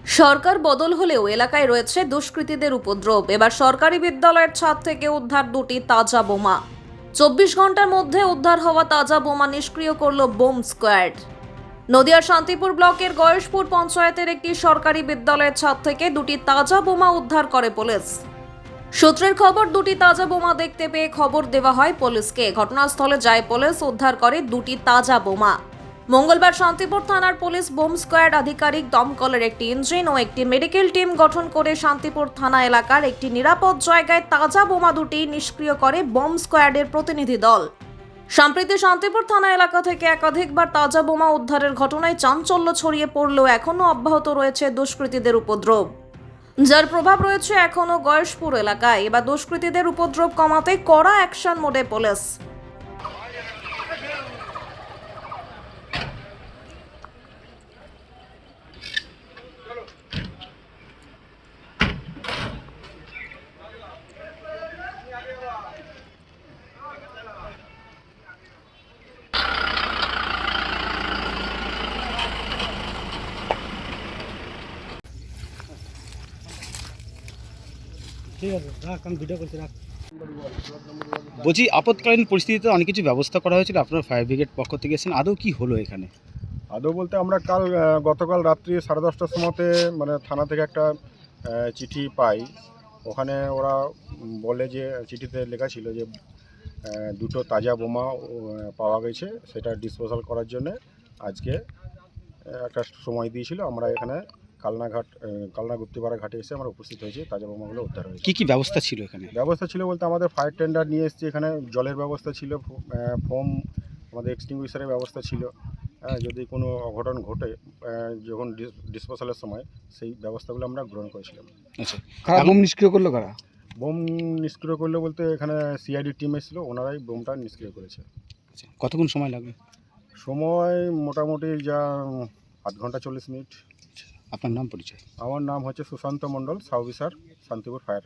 সরকার বদল হলেও এলাকায় রয়েছে দুষ্কৃতীদের উপদ্রব। এবার সরকারি বিদ্যালয়ের ছাদ থেকে উদ্ধার দুটি তাজা বোমা। 24 ঘন্টার মধ্যে উদ্ধার হওয়া তাজা বোমা নিষ্ক্রিয় করল বোম স্কোয়াড। নদিয়ার শান্তিপুর ব্লকের গয়েশপুর পঞ্চায়েতের একটি সরকারি বিদ্যালয়ের ছাদ থেকে দুটি তাজা বোমা উদ্ধার করে পুলিশ। সূত্রের খবর, দুটি তাজা বোমা দেখতে পেয়ে খবর দেওয়া হয় পুলিশকে। ঘটনাস্থলে যায় পুলিশ, উদ্ধার করে দুটি তাজা বোমা। মঙ্গলবার শান্তিপুর থানার পুলিশ বোম স্কোয়াড আধিকারিক, দমকলের একটি ইঞ্জিন ও একটি মেডিকেল টিম গঠন করে শান্তিপুর থানা এলাকার একটি নিরাপদ জায়গায় তাজা বোমা দুটি নিষ্ক্রিয় করে বোম স্কোয়াডের প্রতিনিধি দল। সম্প্রতি শান্তিপুর থানা এলাকা থেকে একাধিকবার তাজা বোমা উদ্ধারের ঘটনায় চাঞ্চল্য ছড়িয়ে পড়লেও এখনও অব্যাহত রয়েছে দুষ্কৃতীদের উপদ্রব, যার প্রভাব রয়েছে এখনো গয়েশপুর এলাকায়। এবার দুষ্কৃতীদের উপদ্রব কমাতে কড়া অ্যাকশন মোডে পুলিশ। ঠিক আছে, রাখ, আমি ভিডিও করছি, রাখ। বলছি, আপৎকালীন পরিস্থিতিতে অনেক কিছু ব্যবস্থা করা হয়েছিল, আপনার ফায়ার ব্রিগেড পক্ষ থেকে এসেছেন, আদৌ কি হলো এখানে? আদৌ বলতে আমরা গতকাল রাত্রি 10:30টার সময়তে মানে থানা থেকে একটা চিঠি পাই। ওখানে ওরা বলে যে চিঠিতে লেখা ছিল যে দুটো তাজা বোমা পাওয়া গেছে, সেটা ডিসপোজাল করার জন্যে আজকে একটা সময় দিয়েছিল। আমরা এখানে কালনা গুপ্তিপাড়া ঘাটে এসে আমরা উপস্থিত হয়েছি। তাজা বোমাগুলো উদ্ধার হয়েছে। কি কি ব্যবস্থা ছিল এখানে? ব্যবস্থা ছিল বলতে আমাদের ফায়ার টেন্ডার নিয়ে এসেছি, এখানে জলের ব্যবস্থা ছিল, ফোম, আমাদের এক্সটিংগুইশারের ব্যবস্থা ছিল। যদি কোনো অঘটন ঘটে যখন ডিসপোজালের সময়, সেই ব্যবস্থাগুলো আমরা গ্রহণ করেছিলাম। আচ্ছা, কারা বোম নিষ্ক্রিয় করলো? কারা বোম নিষ্ক্রিয় করলো বলতে এখানে সিআইডি টিম এসেছিল, ওনারাই বোমটা নিষ্ক্রিয় করেছে। আচ্ছা, কতক্ষণ সময় লাগবে? সময় মোটামুটি যা 8 ঘন্টা 40 মিনিট। আপনার নাম, পরিচয়? আমার নাম হচ্ছে সুশান্ত মণ্ডল, সাব অফিসার, শান্তিপুর ফায়ার।